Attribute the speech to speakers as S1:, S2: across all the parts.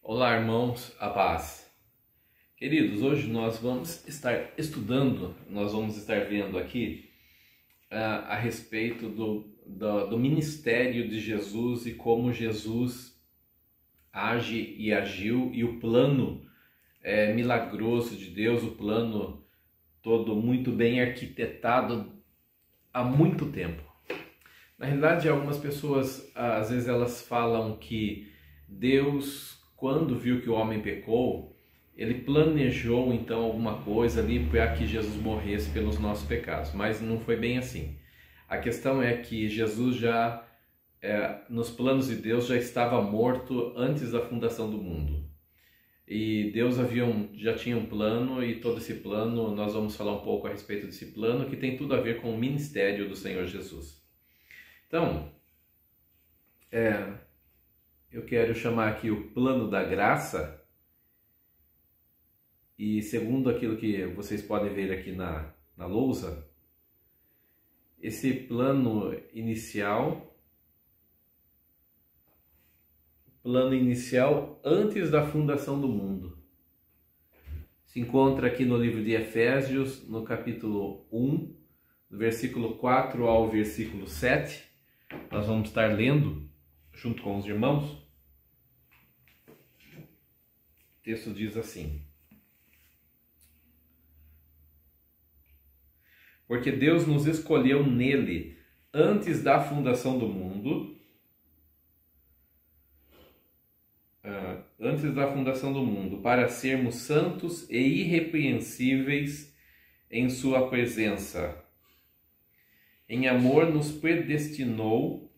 S1: Olá, irmãos, a paz. Queridos, hoje nós vamos estar estudando, nós vamos estar vendo aqui a respeito do ministério de Jesus e como Jesus age e agiu e o plano milagroso de Deus, o plano todo muito bem arquitetado há muito tempo. Na realidade, algumas pessoas, às vezes elas falam que Deus, quando viu que o homem pecou, ele planejou então alguma coisa ali para que Jesus morresse pelos nossos pecados, mas não foi bem assim. A questão é que Jesus já, nos planos de Deus, já estava morto antes da fundação do mundo. E Deus já tinha um plano, e todo esse plano, nós vamos falar um pouco a respeito desse plano, que tem tudo a ver com o ministério do Senhor Jesus. Então, eu quero chamar aqui o plano da graça, e segundo aquilo que vocês podem ver aqui na lousa, esse plano inicial antes da fundação do mundo, se encontra aqui no livro de Efésios, no capítulo 1, do versículo 4 ao versículo 7, nós vamos estar lendo junto com os irmãos. O texto diz assim: porque Deus nos escolheu nele antes da fundação do mundo, para sermos santos e irrepreensíveis em sua presença. Em amor nos predestinou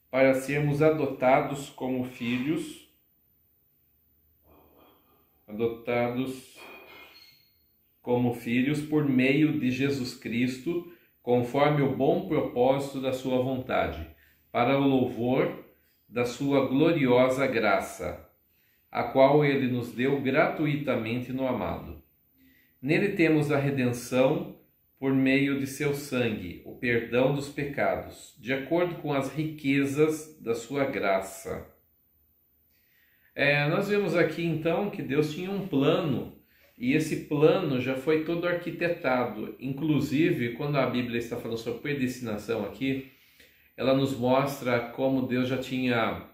S1: para sermos adotados como filhos, por meio de Jesus Cristo, conforme o bom propósito da sua vontade, para o louvor da sua gloriosa graça, a qual ele nos deu gratuitamente no amado. Nele temos a redenção por meio de seu sangue, o perdão dos pecados, de acordo com as riquezas da sua graça. Nós vemos aqui então que Deus tinha um plano, e esse plano já foi todo arquitetado. Inclusive, quando a Bíblia está falando sobre predestinação aqui, ela nos mostra como Deus já tinha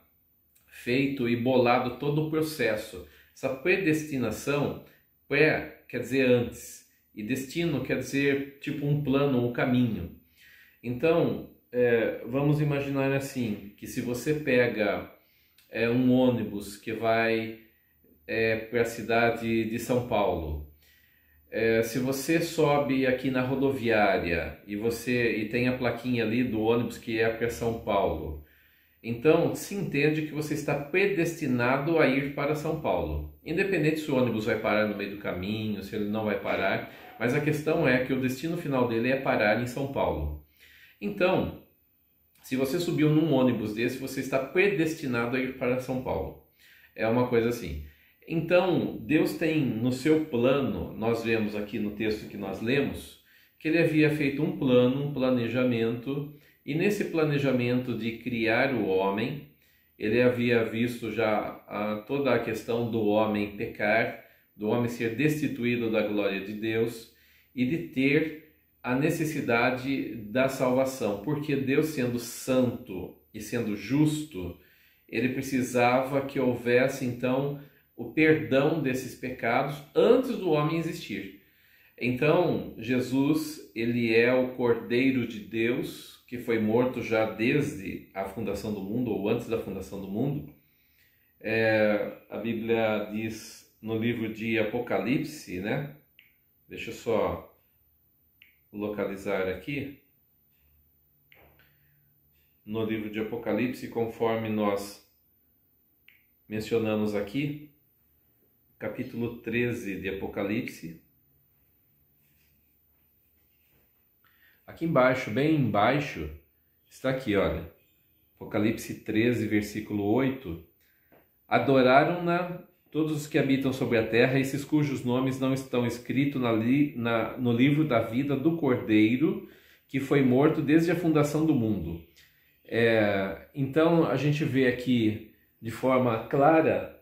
S1: feito e bolado todo o processo. Essa predestinação, quer dizer antes, e destino quer dizer tipo um plano, um caminho. Então, vamos imaginar assim, que se você pega um ônibus que vai para a cidade de São Paulo, se você sobe aqui na rodoviária e tem a plaquinha ali do ônibus que é para São Paulo, então se entende que você está predestinado a ir para São Paulo, independente se o ônibus vai parar no meio do caminho, se ele não vai parar, mas a questão é que o destino final dele é parar em São Paulo. Então, se você subiu num ônibus desse, você está predestinado a ir para São Paulo. É uma coisa assim. Então, Deus tem no seu plano, nós vemos aqui no texto que nós lemos, que ele havia feito um plano, um planejamento, e nesse planejamento de criar o homem, ele havia visto já toda a questão do homem pecar, do homem ser destituído da glória de Deus e de ter a necessidade da salvação, porque Deus, sendo santo e sendo justo, ele precisava que houvesse então o perdão desses pecados antes do homem existir. Então, Jesus, ele é o Cordeiro de Deus, que foi morto já desde a fundação do mundo, ou antes da fundação do mundo. A Bíblia diz no livro de Apocalipse, né? Deixa eu só localizar aqui. No livro de Apocalipse, conforme nós mencionamos aqui, capítulo 13 de Apocalipse. Aqui embaixo, bem embaixo, está aqui, olha. Apocalipse 13, versículo 8. Adoraram-na todos os que habitam sobre a terra, esses cujos nomes não estão escritos no livro da vida do Cordeiro, que foi morto desde a fundação do mundo. Então, a gente vê aqui de forma clara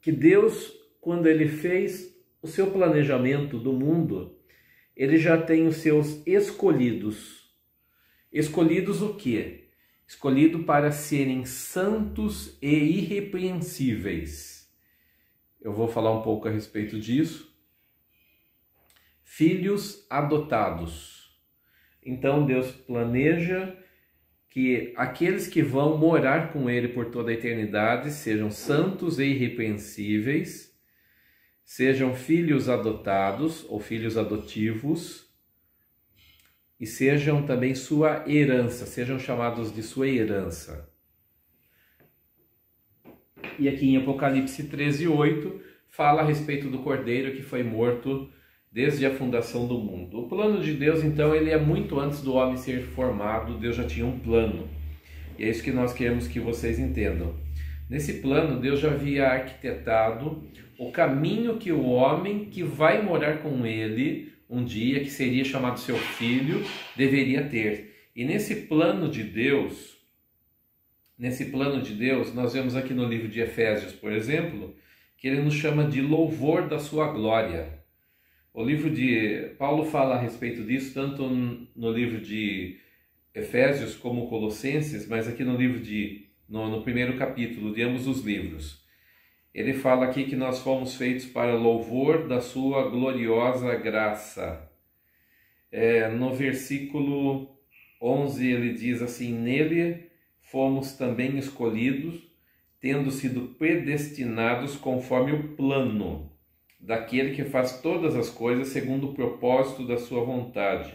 S1: que Deus, quando ele fez o seu planejamento do mundo, ele já tem os seus escolhidos. Escolhidos o quê? Escolhido para serem santos e irrepreensíveis. Eu vou falar um pouco a respeito disso. Filhos adotados. Então Deus planeja que aqueles que vão morar com ele por toda a eternidade sejam santos e irrepreensíveis, sejam filhos adotados ou filhos adotivos e sejam também sua herança, sejam chamados de sua herança. E aqui em Apocalipse 13:8 fala a respeito do cordeiro que foi morto desde a fundação do mundo. O plano de Deus, então, ele é muito antes do homem ser formado. Deus já tinha um plano. E é isso que nós queremos que vocês entendam. Nesse plano, Deus já havia arquitetado o caminho que o homem que vai morar com ele um dia, que seria chamado seu filho, deveria ter. E nesse plano de Deus, nós vemos aqui no livro de Efésios, por exemplo, que ele nos chama de louvor da sua glória. O livro de Paulo fala a respeito disso, tanto no livro de Efésios como Colossenses, mas aqui no primeiro capítulo de ambos os livros. Ele fala aqui que nós fomos feitos para louvor da sua gloriosa graça. No versículo 11 ele diz assim: nele fomos também escolhidos, tendo sido predestinados conforme o plano daquele que faz todas as coisas segundo o propósito da sua vontade,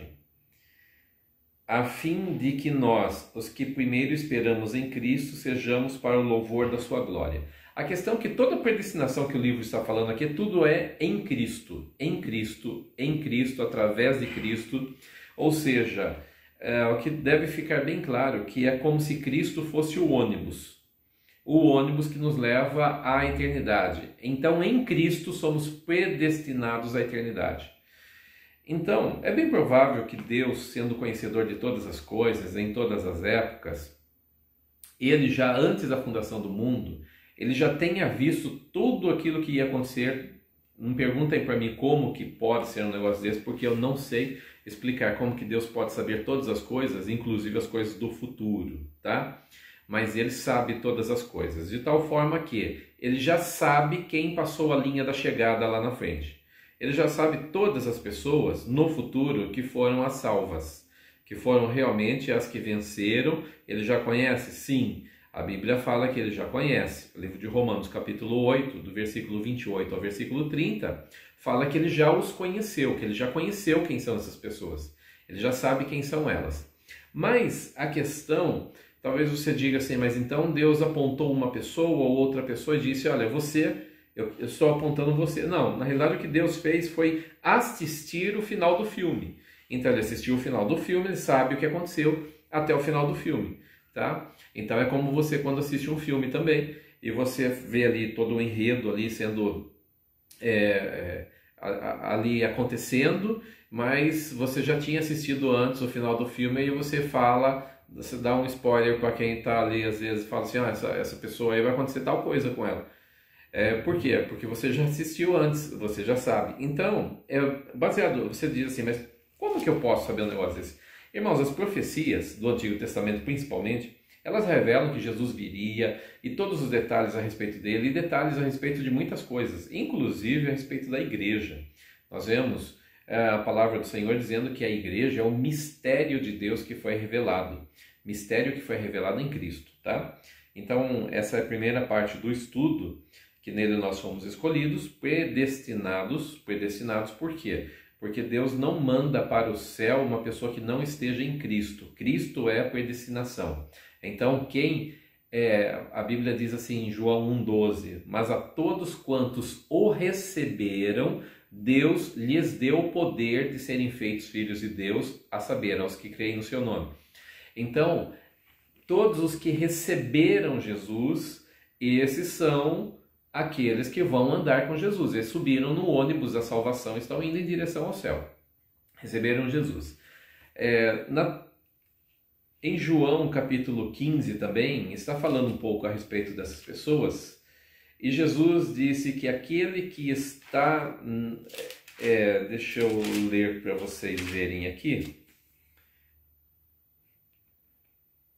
S1: a fim de que nós, os que primeiro esperamos em Cristo, sejamos para o louvor da sua glória. A questão é que toda a predestinação que o livro está falando aqui, tudo é em Cristo, em Cristo, em Cristo, através de Cristo. Ou seja, o que deve ficar bem claro que é como se Cristo fosse o ônibus que nos leva à eternidade. Então, em Cristo, somos predestinados à eternidade. Então, é bem provável que Deus, sendo conhecedor de todas as coisas, em todas as épocas, ele já antes da fundação do mundo, ele já tenha visto tudo aquilo que ia acontecer. Não perguntem para mim como que pode ser um negócio desse, porque eu não sei explicar como que Deus pode saber todas as coisas, inclusive as coisas do futuro, tá? Mas ele sabe todas as coisas, de tal forma que ele já sabe quem passou a linha da chegada lá na frente. Ele já sabe todas as pessoas no futuro que foram as salvas, que foram realmente as que venceram. Ele já conhece? Sim, a Bíblia fala que ele já conhece. O livro de Romanos, capítulo 8, do versículo 28 ao versículo 30, fala que ele já os conheceu, que ele já conheceu quem são essas pessoas. Ele já sabe quem são elas. Mas a questão... Talvez você diga assim, mas então Deus apontou uma pessoa ou outra pessoa e disse, olha, eu estou apontando você. Não, na realidade o que Deus fez foi assistir o final do filme. Então ele assistiu o final do filme, ele sabe o que aconteceu até o final do filme, tá? Então é como você quando assiste um filme também, e você vê ali todo o enredo ali sendo ali acontecendo, mas você já tinha assistido antes o final do filme e você dá um spoiler para quem está ali, às vezes fala assim, essa pessoa aí vai acontecer tal coisa com ela. Por quê? Porque você já assistiu antes, você já sabe. Então, você diz assim, mas como que eu posso saber um negócio desse? Irmãos, as profecias do Antigo Testamento principalmente, elas revelam que Jesus viria e todos os detalhes a respeito dele e detalhes a respeito de muitas coisas, inclusive a respeito da igreja. Nós vemos a palavra do Senhor dizendo que a igreja é o mistério de Deus que foi revelado. Mistério que foi revelado em Cristo, tá? Então, essa é a primeira parte do estudo, que nele nós fomos escolhidos, predestinados por quê? Porque Deus não manda para o céu uma pessoa que não esteja em Cristo. Cristo é a predestinação. Então, a Bíblia diz assim em João 1,12, mas a todos quantos o receberam, Deus lhes deu o poder de serem feitos filhos de Deus, a saber, aos que creem no seu nome. Então, todos os que receberam Jesus, esses são aqueles que vão andar com Jesus. Eles subiram no ônibus da salvação, estão indo em direção ao céu. Receberam Jesus. Em João capítulo 15 também, está falando um pouco a respeito dessas pessoas. E Jesus disse que aquele que está... deixa eu ler para vocês verem aqui.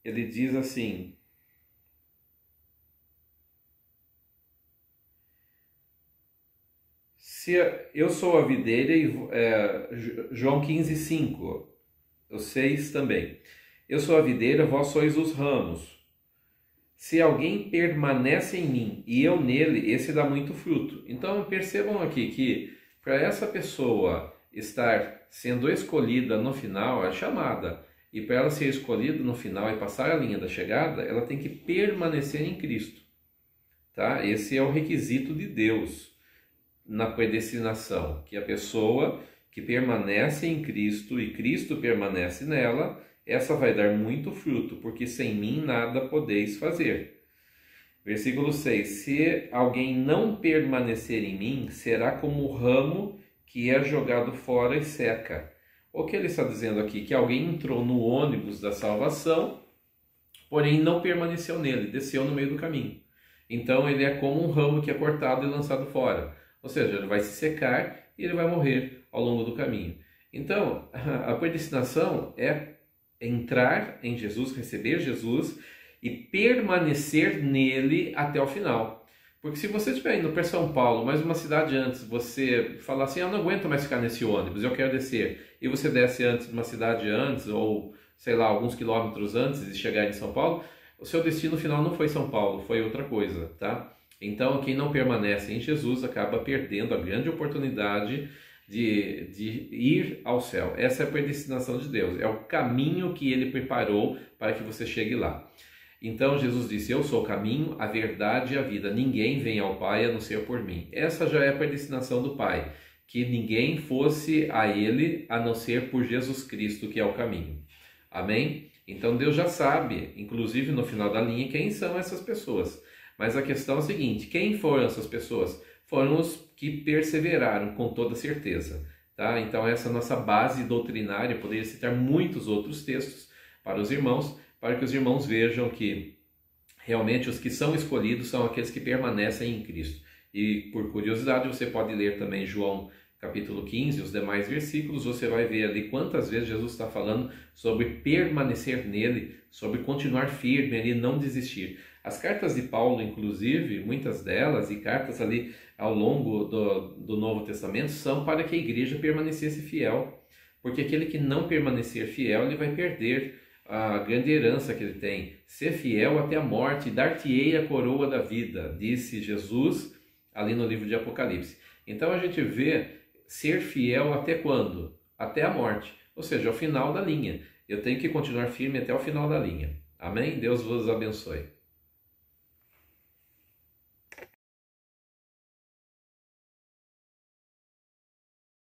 S1: Ele diz assim... Se eu sou a videira, João 15:5, o 6 também. Eu sou a videira, vós sois os ramos. Se alguém permanece em mim e eu nele, esse dá muito fruto. Então percebam aqui que para essa pessoa estar sendo escolhida no final, é chamada, e para ela ser escolhida no final e passar a linha da chegada, ela tem que permanecer em Cristo. Tá? Esse é o requisito de Deus na predestinação, que a pessoa que permanece em Cristo e Cristo permanece nela, essa vai dar muito fruto, porque sem mim nada podeis fazer. Versículo 6, se alguém não permanecer em mim, será como o ramo que é jogado fora e seca. O que ele está dizendo aqui? Que alguém entrou no ônibus da salvação, porém não permaneceu nele, desceu no meio do caminho. Então ele é como um ramo que é cortado e lançado fora. Ou seja, ele vai se secar e ele vai morrer ao longo do caminho. Então, a predestinação é entrar em Jesus, receber Jesus e permanecer nele até o final. Porque se você estiver indo para São Paulo, mais uma cidade antes, você falar assim, eu não aguento mais ficar nesse ônibus, eu quero descer, e você desce antes de uma cidade antes, ou sei lá, alguns quilômetros antes de chegar em São Paulo, o seu destino final não foi São Paulo, foi outra coisa, tá? Então, quem não permanece em Jesus acaba perdendo a grande oportunidade de ir ao céu. Essa é a predestinação de Deus, é o caminho que Ele preparou para que você chegue lá. Então, Jesus disse, eu sou o caminho, a verdade e a vida. Ninguém vem ao Pai a não ser por mim. Essa já é a predestinação do Pai, que ninguém fosse a Ele a não ser por Jesus Cristo, que é o caminho. Amém? Então, Deus já sabe, inclusive no final da linha, quem são essas pessoas. Mas a questão é a seguinte, quem foram essas pessoas? Foram os que perseveraram com toda certeza. Tá? Então essa nossa base doutrinária, poderia citar muitos outros textos para os irmãos, para que os irmãos vejam que realmente os que são escolhidos são aqueles que permanecem em Cristo. E por curiosidade você pode ler também João capítulo 15, os demais versículos, você vai ver ali quantas vezes Jesus está falando sobre permanecer nele, sobre continuar firme ali, não desistir. As cartas de Paulo, inclusive, muitas delas, e cartas ali ao longo do Novo Testamento, são para que a igreja permanecesse fiel. Porque aquele que não permanecer fiel, ele vai perder a grande herança que ele tem. Ser fiel até a morte, dar-te-ei a coroa da vida, disse Jesus ali no livro de Apocalipse. Então a gente vê ser fiel até quando? Até a morte, ou seja, ao final da linha. Eu tenho que continuar firme até o final da linha. Amém? Deus vos abençoe.